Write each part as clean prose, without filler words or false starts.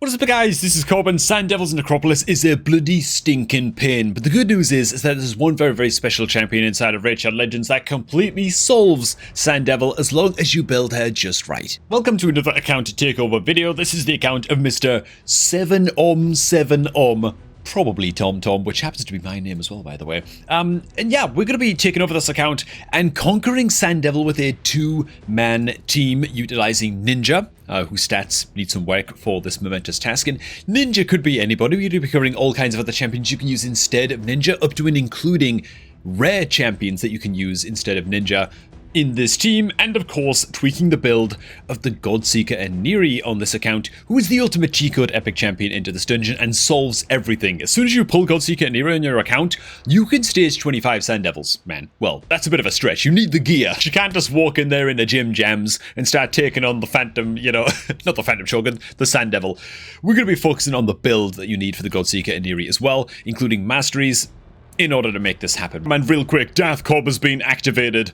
What is up guys, this is Corbin. Sand Devils Necropolis is a bloody stinking pain, but the good news is that there's one very special champion inside of Raid Shadow Legends that completely solves Sand Devil as long as you build her just right. Welcome to another account takeover video. This is the account of Mr. 7om7om. Probably Tom Tom, which happens to be my name as well, by the way. And yeah, we're going to be taking over this account and conquering Sand Devil with a two-man team utilizing Ninja, whose stats need some work for this momentous task. And Ninja could be anybody. We're going to be covering all kinds of other champions you can use instead of Ninja, up to and including rare champions that you can use instead of Ninja in this team, and of course tweaking the build of the Godseeker Aniri on this account, who is the ultimate cheat code epic champion into this dungeon and solves everything. As soon as you pull Godseeker Aniri on your account, you can stage 25 Sand Devils, man. Well, that's a bit of a stretch. You need the gear. You can't just walk in there in the gym jams and start taking on the Phantom, you know, not the Phantom Shogun, the Sand Devil. We're going to be focusing on the build that you need for the Godseeker Aniri as well, including masteries, in order to make this happen. Man, real quick, Darth Corp has been activated.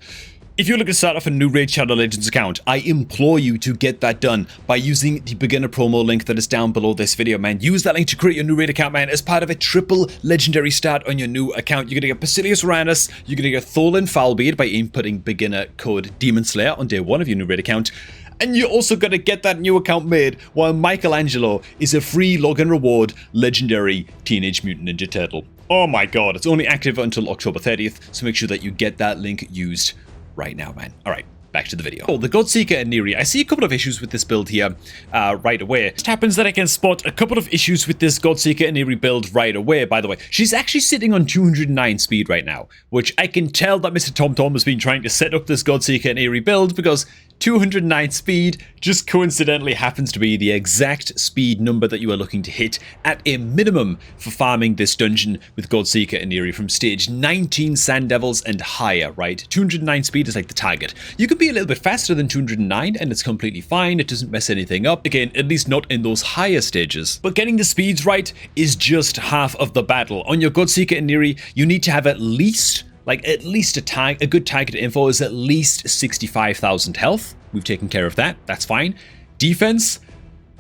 If you're looking to start off a new Raid Shadow Legends account, I implore you to get that done by using the beginner promo link that is down below this video, man. Use that link to create your new Raid account, man, as part of a triple legendary start on your new account. You're going to get Basilius Uranus, you're going to get Tholan Foulbeard by inputting beginner code Demon Slayer on day one of your new Raid account. And you're also going to get that new account made while Michelangelo is a free login reward legendary Teenage Mutant Ninja Turtle. Oh my god, it's only active until October 30th, so make sure that you get that link used right now, man. All right, back to the video. Oh, the Godseeker Aniri. I see a couple of issues with this build here right away. It happens that I can spot a couple of issues with this Godseeker Aniri build right away, by the way. She's actually sitting on 209 speed right now, which I can tell that Mr. Tom Tom has been trying to set up this Godseeker Aniri build, because 209 speed just coincidentally happens to be the exact speed number that you are looking to hit at a minimum for farming this dungeon with Godseeker Aniri from stage 19 Sand Devils and higher, right? 209 speed is like the target. You could be a little bit faster than 209 and it's completely fine. It doesn't mess anything up. Again, at least not in those higher stages. But getting the speeds right is just half of the battle. On your Godseeker Aniri, you need to have at least a good target info is at least 65,000 health. We've taken care of that. That's fine. Defense,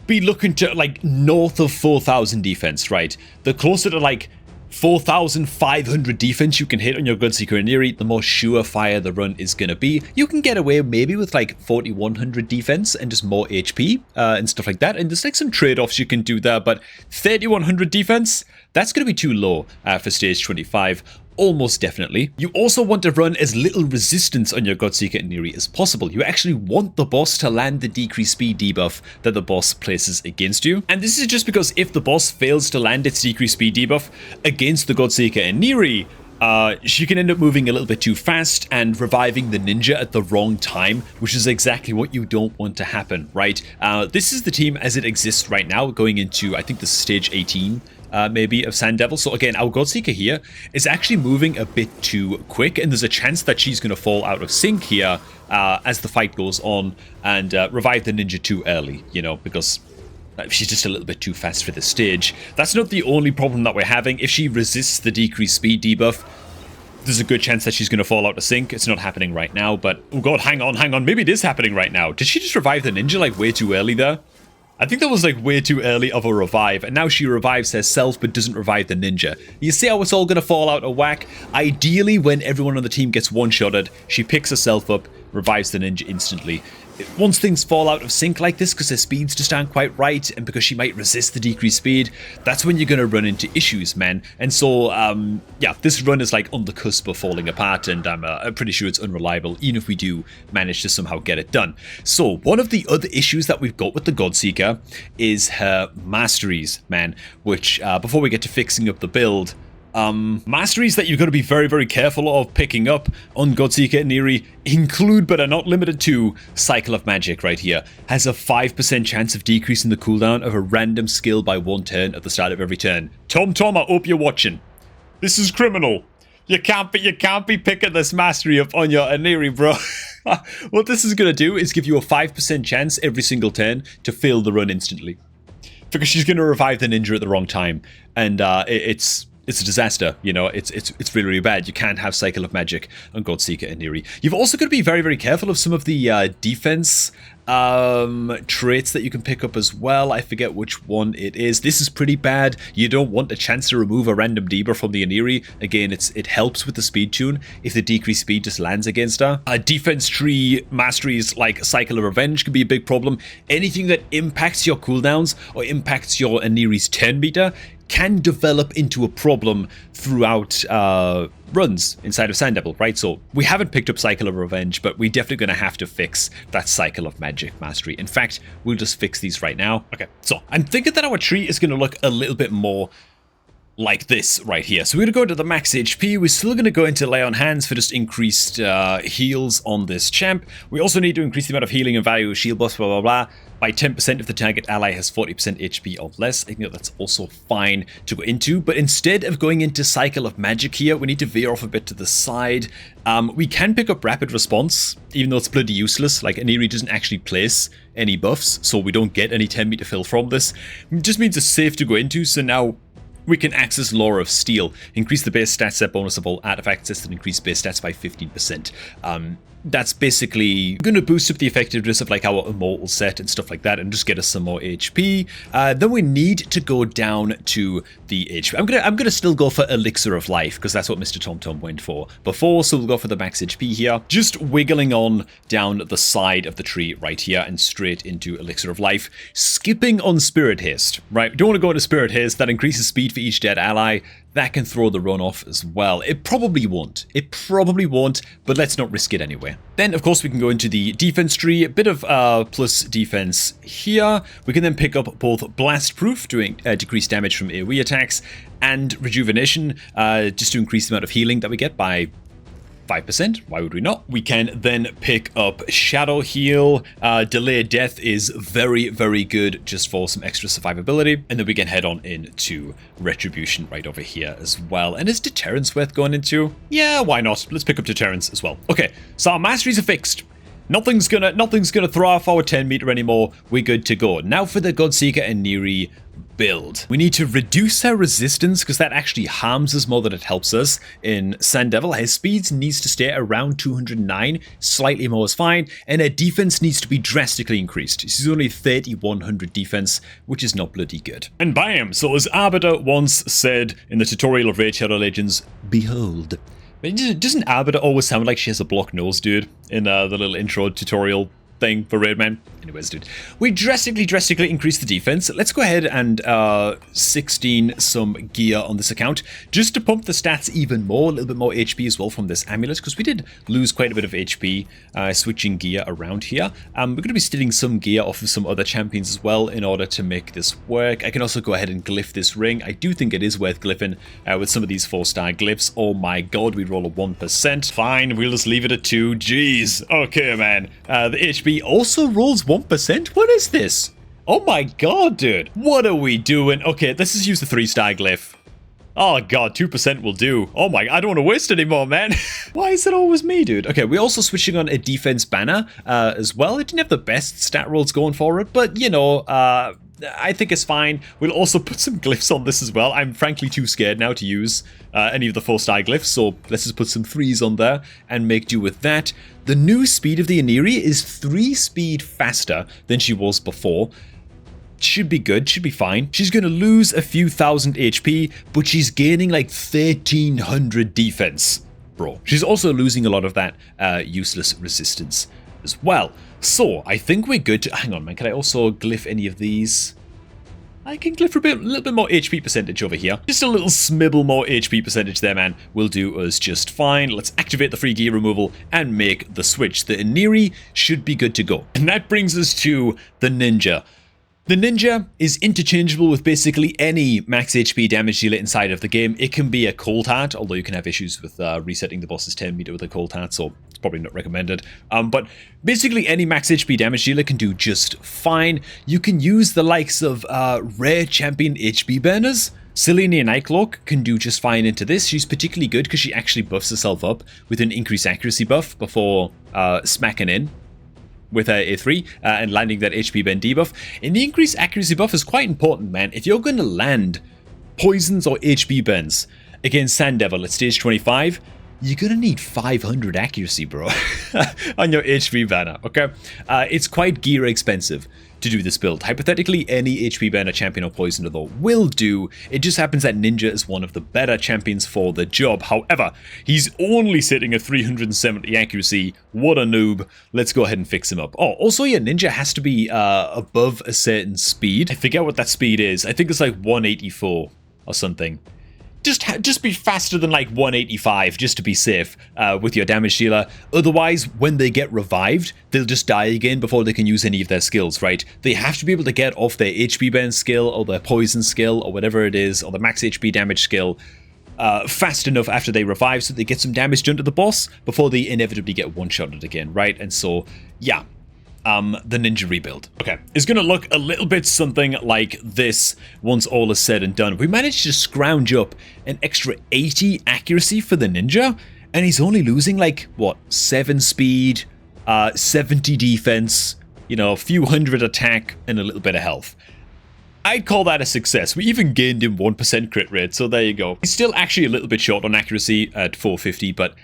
be looking to like north of 4,000 defense, right? The closer to like 4,500 defense you can hit on your Godseeker Aniri, the more surefire the run is going to be. You can get away maybe with like 4,100 defense and just more HP and stuff like that. And there's like some trade-offs you can do there, but 3,100 defense, that's going to be too low for stage 25. Almost definitely. You also want to run as little resistance on your Godseeker Aniri as possible. You actually want the boss to land the decreased speed debuff that the boss places against you. And this is just because if the boss fails to land its decreased speed debuff against the Godseeker Aniri, she can end up moving a little bit too fast and reviving the ninja at the wrong time, which is exactly what you don't want to happen, right? This is the team as it exists right now, going into, I think, the stage 18. Maybe of Sand Devil. So again, our Godseeker here is actually moving a bit too quick, and there's a chance that she's going to fall out of sync here as the fight goes on and revive the ninja too early, you know, because she's just a little bit too fast for this stage. That's not the only problem that we're having. If she resists the decreased speed debuff, there's a good chance that she's going to fall out of sync. It's not happening right now, but oh god, hang on. Maybe it is happening right now. Did she just revive the ninja like way too early there? I think that was like way too early of a revive, and now she revives herself but doesn't revive the ninja. You see how it's all going to fall out of whack? Ideally, when everyone on the team gets one-shotted, she picks herself up, revives the ninja instantly. Once things fall out of sync like this because her speeds just aren't quite right and because she might resist the decreased speed, that's when you're going to run into issues, man. And so, yeah, this run is like on the cusp of falling apart, and I'm pretty sure it's unreliable, even if we do manage to somehow get it done. So, one of the other issues that we've got with the Godseeker is her masteries, man, which, before we get to fixing up the build, masteries that you've got to be very careful of picking up on Godseeker Aniri include, but are not limited to, Cycle of Magic right here. Has a 5% chance of decreasing the cooldown of a random skill by 1 turn at the start of every turn. Tom, I hope you're watching. This is criminal. You can't be picking this mastery up on your Aniri, bro. What this is going to do is give you a 5% chance every single turn to fail the run instantly, because she's going to revive the ninja at the wrong time, and it's a disaster, you know, it's really bad. You can't have Cycle of Magic on Godseeker Aniri. You've also got to be very careful of some of the defense traits that you can pick up as well. I forget which one it is. This is pretty bad. You don't want a chance to remove a random debuff from the aniri. Again, it helps with the speed tune if the decreased speed just lands against her. Defense tree masteries like Cycle of Revenge can be a big problem. Anything that impacts your cooldowns or impacts your aniri's turn meter can develop into a problem throughout runs inside of Sand Devil, right? So we haven't picked up Cycle of Revenge, but we're definitely going to have to fix that Cycle of Magic Mastery. In fact, we'll just fix these right now. Okay, so I'm thinking that our tree is going to look a little bit more like this right here. So we're going to go to the max HP. We're still going to go into Lay on Hands for just increased heals on this champ. We also need to increase the amount of healing and value of shield buffs, blah, blah, blah, by 10% if the target ally has 40% HP or less. I think that's also fine to go into. But instead of going into Cycle of Magic here, we need to veer off a bit to the side. We can pick up Rapid Response, even though it's bloody useless. Like, aniri doesn't actually place any buffs, so we don't get any 10 meter fill from this. It just means it's safe to go into, so now we can access Law of Steel, increase the base stat set bonus of all artifacts and increase base stats by 15%. That's basically going to boost up the effectiveness of like our immortal set and stuff like that and just get us some more HP. Then we need to go down to the HP. I'm gonna still go for Elixir of Life because that's what Mr. TomTom went for before, so we'll go for the max HP here. Just wiggling on down the side of the tree right here and straight into Elixir of Life. Skipping on Spirit Haste, right? We don't want to go into Spirit Haste. That increases speed for each dead ally. That can throw the run off as well. It probably won't. But let's not risk it anyway. Then, of course, we can go into the defense tree. A bit of plus defense here. We can then pick up both Blast Proof, doing decreased damage from AoE attacks, and Rejuvenation, just to increase the amount of healing that we get by 5%. Why would we not? We can then pick up Shadow Heal. Delayed Death is very, very good just for some extra survivability. And then we can head on into Retribution right over here as well. And is Deterrence worth going into? Yeah, why not? Let's pick up Deterrence as well. Okay, so our masteries are fixed. Nothing's gonna throw off our 10 meter anymore. We're good to go. Now for the Godseeker aniri build. We need to reduce our resistance because that actually harms us more than it helps us. In Sand Devil, his speed needs to stay around 209, slightly more is fine, and her defense needs to be drastically increased. She's only 3100 defense, which is not bloody good. And bam! So as Arbiter once said in the tutorial of Raid Shadow Legends, behold. But doesn't Arbiter always sound like she has a blocked nose, dude? In the little intro tutorial thing for Raidman. Anyways, dude, we drastically increase the defense. Let's go ahead and 16 some gear on this account just to pump the stats even more, a little bit more HP as well from this amulet, because we did lose quite a bit of HP switching gear around here. We're going to be stealing some gear off of some other champions as well in order to make this work. I can also go ahead and glyph this ring. I do think it is worth glyphing with some of these 4-star glyphs. Oh my god, we roll a 1%. Fine, we'll just leave it at 2. Jeez. Okay, man. The HP also rolls 1%? What is this? Oh my god, dude. What are we doing? Okay, let's just use the 3-star glyph. Oh god, 2% will do. Oh my, I don't want to waste anymore, man. Why is it always me, dude? Okay, we're also switching on a defense banner as well. It didn't have the best stat rolls going for it, but you know, I think it's fine. We'll also put some glyphs on this as well. I'm frankly too scared now to use any of the 4-star glyphs, so let's just put some 3s on there and make do with that. The new speed of the aniri is 3 speed faster than she was before. Should be good, should be fine. She's going to lose a few thousand HP, but she's gaining like 1300 defense. Bro, she's also losing a lot of that useless resistance as well. So, I think we're good to... Hang on, man. Can I also glyph any of these? I can glyph a little bit more HP percentage over here. Just a little smibble more HP percentage there, man. Will do us just fine. Let's activate the free gear removal and make the switch. The aniri should be good to go. And that brings us to the ninja. The ninja is interchangeable with basically any max HP damage dealer inside of the game. It can be a cold heart, although you can have issues with resetting the boss's 10 meter with a cold heart, so it's probably not recommended. But basically any max HP damage dealer can do just fine. You can use the likes of rare champion HP burners. Selenia Nightcloak can do just fine into this. She's particularly good because she actually buffs herself up with an increased accuracy buff before smacking in with her A3 and landing that HP burn debuff. And the increased accuracy buff is quite important, man. If you're going to land poisons or HP burns against Sand Devil at stage 25, you're gonna need 500 accuracy, bro, on your HP banner, okay? It's quite gear expensive to do this build. Hypothetically, any HP banner champion or poisoner though will do. It just happens that Ninja is one of the better champions for the job. However, he's only sitting at 370 accuracy. What a noob. Let's go ahead and fix him up. Oh, also, yeah, Ninja has to be above a certain speed. I forget what that speed is. I think it's like 184 or something. Just be faster than like 185 just to be safe with your damage dealer. Otherwise, when they get revived, they'll just die again before they can use any of their skills, right? They have to be able to get off their HP burn skill or their poison skill or whatever it is, or the max HP damage skill fast enough after they revive so they get some damage done to the boss before they inevitably get one-shotted again, right? And so, yeah. The Ninja rebuild. Okay, it's going to look a little bit something like this once all is said and done. We managed to scrounge up an extra 80 accuracy for the Ninja, and he's only losing like, what, 7 speed, 70 defense, you know, a few hundred attack, and a little bit of health. I'd call that a success. We even gained him 1% crit rate, so there you go. He's still actually a little bit short on accuracy at 450, but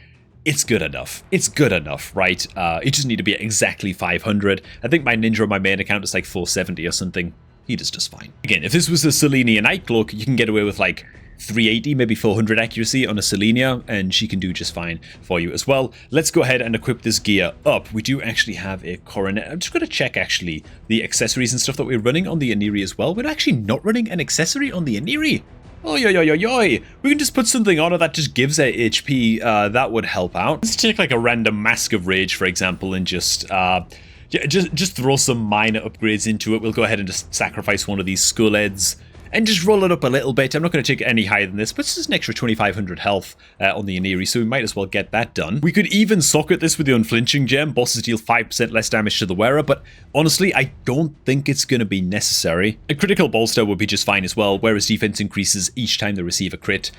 it's good enough. It's good enough, right? It just need to be at exactly 500. I think my Ninja on my main account is like 470 or something. He does just fine. Again, if this was a Selenia Night Cloak, you can get away with like 380, maybe 400 accuracy on a Selenia, and she can do just fine for you as well. Let's go ahead and equip this gear up. We do actually have a coronet. I'm just going to check actually the accessories and stuff that we're running on the Aniri as well. We're actually not running an accessory on the Aniri. Oh, yo. We can just put something on her that just gives her HP. That would help out. Let's take like a random Mask of Rage, for example, and just throw some minor upgrades into it. We'll go ahead and just sacrifice one of these skull heads and just roll it up a little bit. I'm not going to take it any higher than this, but it's just an extra 2,500 health on the Aniri, so we might as well get that done. We could even socket this with the Unflinching Gem. Bosses deal 5% less damage to the wearer, but honestly, I don't think it's going to be necessary. A critical bolster would be just fine as well, whereas defense increases each time they receive a crit.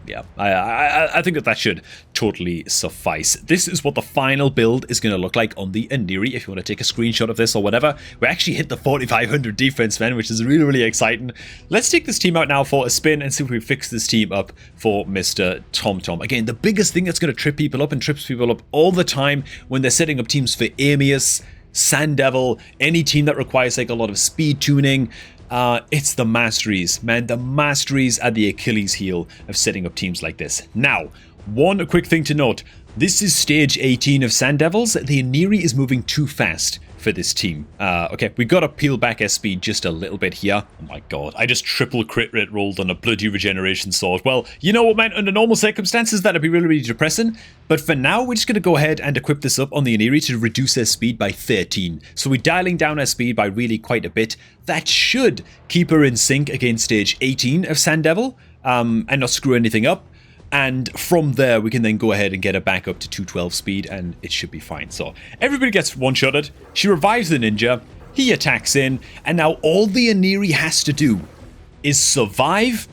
Yeah, I think that should totally suffice. This is what the final build is going to look like on the Aniri. If you want to take a screenshot of this or whatever, we actually hit the 4,500 defense, man, which is really, really exciting. Let's take this team out now for a spin and see if we fix this team up for Mr. TomTom. Again, the biggest thing that's going to trip people up and trips people up all the time when they're setting up teams for Amius, Sand Devil, any team that requires like a lot of speed tuning. It's the masteries, man. The masteries are the Achilles heel of setting up teams like this. Now, one quick thing to note. This is stage 18 of Sand Devils. The Aniri is moving too fast for this team. Okay, we got to peel back our speed just a little bit here. Oh my god, I just triple crit rate rolled on a bloody regeneration sword. Well, you know what, man? Under normal circumstances, that'd be really, really depressing. But for now, we're just going to go ahead and equip this up on the Aniri to reduce our speed by 13. So we're dialing down our speed by really quite a bit. That should keep her in sync against stage 18 of Sand Devil and not screw anything up. And from there, we can then go ahead and get her back up to 212 speed, and it should be fine. So everybody gets one-shotted. She revives the Ninja. He attacks in. And now all the Aniri has to do is survive,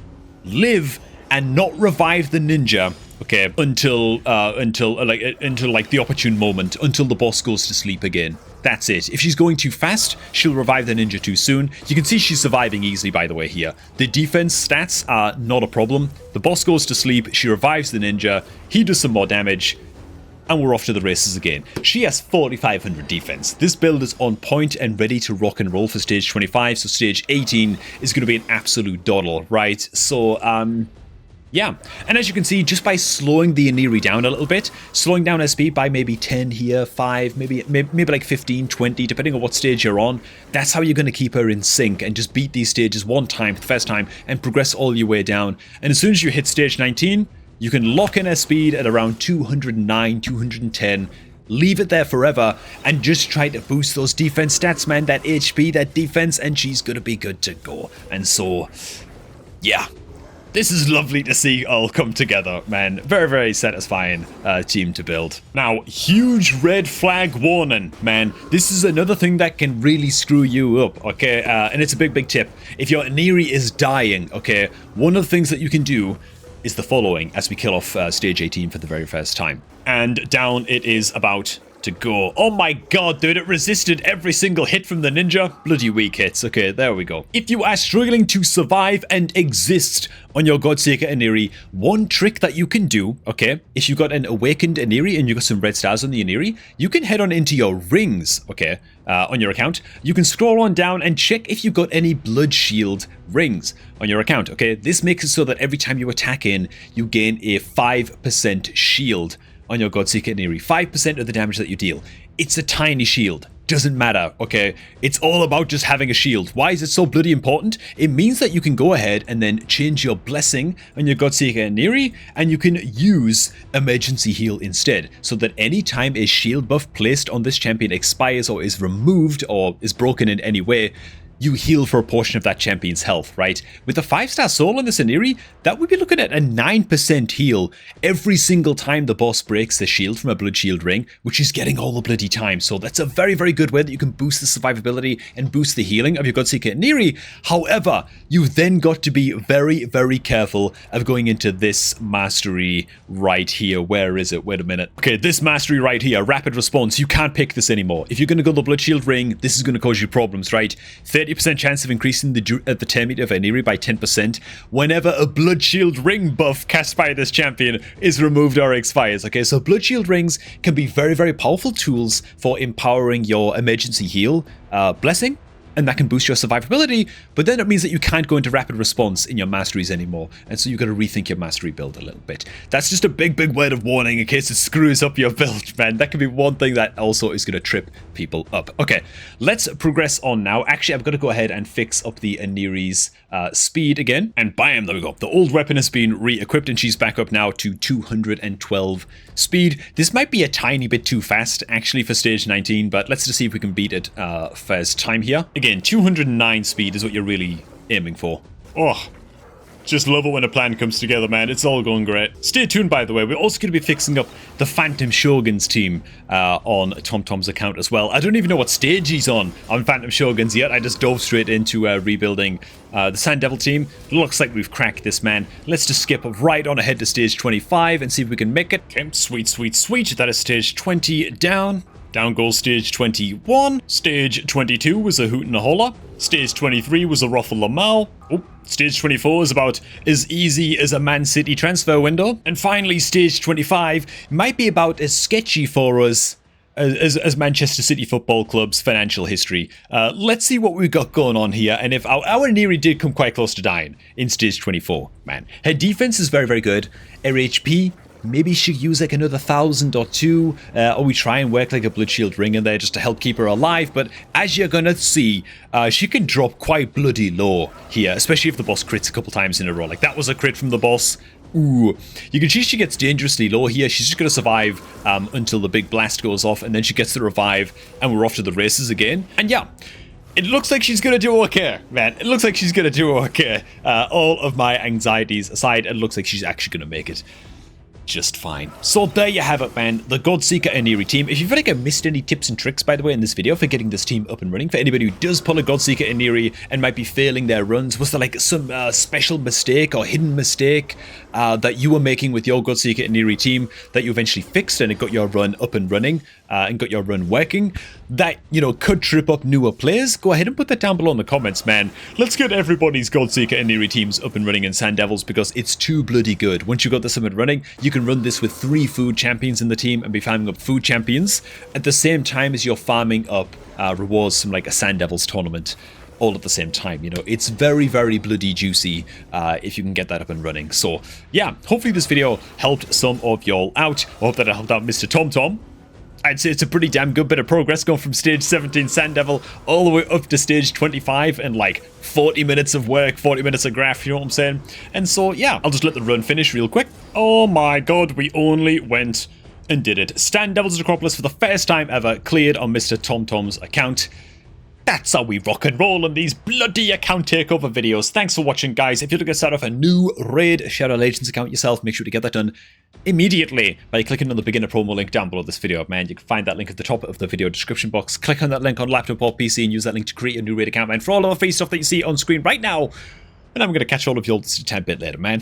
live, and not revive the Ninja, okay, until the opportune moment, until the boss goes to sleep again. That's it. If she's going too fast, she'll revive the Ninja too soon. You can see she's surviving easily, by the way, here. The defense stats are not a problem. The boss goes to sleep, she revives the Ninja, he does some more damage, and we're off to the races again. She has 4,500 defense. This build is on point and ready to rock and roll for stage 25, so stage 18 is going to be an absolute doddle, right? So, yeah, and as you can see, just by slowing the Aniri down a little bit, slowing down her speed by maybe 10 here, 5, maybe like 15, 20, depending on what stage you're on, that's how you're going to keep her in sync and just beat these stages one time, the first time, and progress all your way down. And as soon as you hit stage 19, you can lock in her speed at around 209, 210, leave it there forever, and just try to boost those defense stats, man, that HP, that defense, and she's going to be good to go. And so, yeah. This is lovely to see all come together, man. Very, very satisfying team to build. Now, huge red flag warning, man. This is another thing that can really screw you up, okay? And it's a big, big tip. If your Aniri is dying, okay, one of the things that you can do is the following as we kill off stage 18 for the very first time. And down it is about to go. Oh my god, dude, it resisted every single hit from the ninja. Bloody weak hits. Okay, there we go. If you are struggling to survive and exist on your Godseeker Aniri, one trick that you can do, okay, if you got an awakened Aniri and you got some red stars on the Aniri, you can head on into your rings, okay, on your account. You can scroll on down and check if you got any blood shield rings on your account, okay. This makes it so that every time you attack in, you gain a 5% shield on your Godseeker Aniri. 5% of the damage that you deal. It's a tiny shield. Doesn't matter, okay? It's all about just having a shield. Why is it so bloody important? It means that you can go ahead and then change your blessing on your Godseeker Aniri, and you can use emergency heal instead, so that any time a shield buff placed on this champion expires or is removed or is broken in any way, you heal for a portion of that champion's health, right? With the 5-star soul on this Aniri, that would be looking at a 9% heal every single time the boss breaks the shield from a blood shield ring, which is getting all the bloody time. So that's a very, very good way that you can boost the survivability and boost the healing of your Godseeker Aniri. However, you've then got to be very, very careful of going into this mastery right here. Where is it? Wait a minute. Okay, this mastery right here, rapid response. You can't pick this anymore. If you're going to go the blood shield ring, this is going to cause you problems, right? 30% chance of increasing the turn meter of Aniri by 10% whenever a blood shield ring buff cast by this champion is removed or expires. Okay, so blood shield rings can be very, very powerful tools for empowering your emergency heal blessing, and that can boost your survivability, but then it means that you can't go into rapid response in your masteries anymore, and so you've got to rethink your mastery build a little bit. That's just a big, big word of warning in case it screws up your build, man. That could be one thing that also is going to trip people up. Okay, let's progress on now. Actually, I've got to go ahead and fix up the Aniri's speed again, and bam, there we go. The old weapon has been re-equipped, and she's back up now to 212 speed. This might be a tiny bit too fast, actually, for stage 19, but let's just see if we can beat it first time here. Again, 209 speed is what you're really aiming for. Oh, just love it when a plan comes together, man. It's all going great. Stay tuned, by the way. We're also going to be fixing up the Phantom Shogun's team on TomTom's account as well. I don't even know what stage he's on Phantom Shogun's yet. I just dove straight into rebuilding the Sand Devil team. Looks like we've cracked this, man. Let's just skip right on ahead to stage 25 and see if we can make it. Okay, sweet, sweet, sweet. That is stage 20 down. Down goes stage 21. Stage 22 was a hoot and a holler. Stage 23 was a ruffle a mouth. Oh, stage 24 is about as easy as a Man City transfer window. And finally, stage 25 might be about as sketchy for us as Manchester City Football Club's financial history. Let's see what we've got going on here. And if our Aniri did come quite close to dying in stage 24, man. Her defense is very, very good. Her HP, maybe she'll use like another 1,000 or 2, or we try and work like a blood shield ring in there just to help keep her alive. But as you're gonna see, she can drop quite bloody low here, especially if the boss crits a couple times in a row. Like that was a crit from the boss. Ooh, you can see she gets dangerously low here. She's just gonna survive until the big blast goes off, and then she gets the revive, and we're off to the races again. And yeah, it looks like she's going to do okay, man. It looks like she's going to do okay. All of my anxieties aside, it looks like she's actually going to make it just fine. So there you have it, man. The Godseeker Aniri team. If you feel like I missed any tips and tricks, by the way, in this video for getting this team up and running, for anybody who does pull a Godseeker Aniri and might be failing their runs, was there like some special mistake or hidden mistake that you were making with your Godseeker Aniri team that you eventually fixed and it got your run up and running and got your run working that, you know, could trip up newer players? Go ahead and put that down below in the comments, man. Let's get everybody's Godseeker Aniri teams up and running in Sand Devils because it's too bloody good. Once you got this up and running, you can run this with 3 food champions in the team and be farming up food champions at the same time as you're farming up rewards from like a Sand Devils tournament all at the same time. You know, it's very, very bloody juicy if you can get that up and running. So yeah, hopefully this video helped some of y'all out. I hope that it helped out Mr. TomTom. I'd say it's a pretty damn good bit of progress going from stage 17 Sand Devil all the way up to stage 25 and like 40 minutes of work, 40 minutes of graph, you know what I'm saying? And so yeah, I'll just let the run finish real quick. Oh my god, we only went and did it. Sand Devil's Necropolis for the first time ever cleared on Mr. TomTom's account. That's how we rock and roll on these bloody account takeover videos. Thanks for watching, guys. If you're looking to start off a new Raid Shadow Legends account yourself, make sure to get that done immediately by clicking on the beginner promo link down below this video, man. You can find that link at the top of the video description box. Click on that link on laptop or PC and use that link to create a new Raid account, man, for all of the free stuff that you see on screen right now. And I'm going to catch all of you all just a tad bit later, man.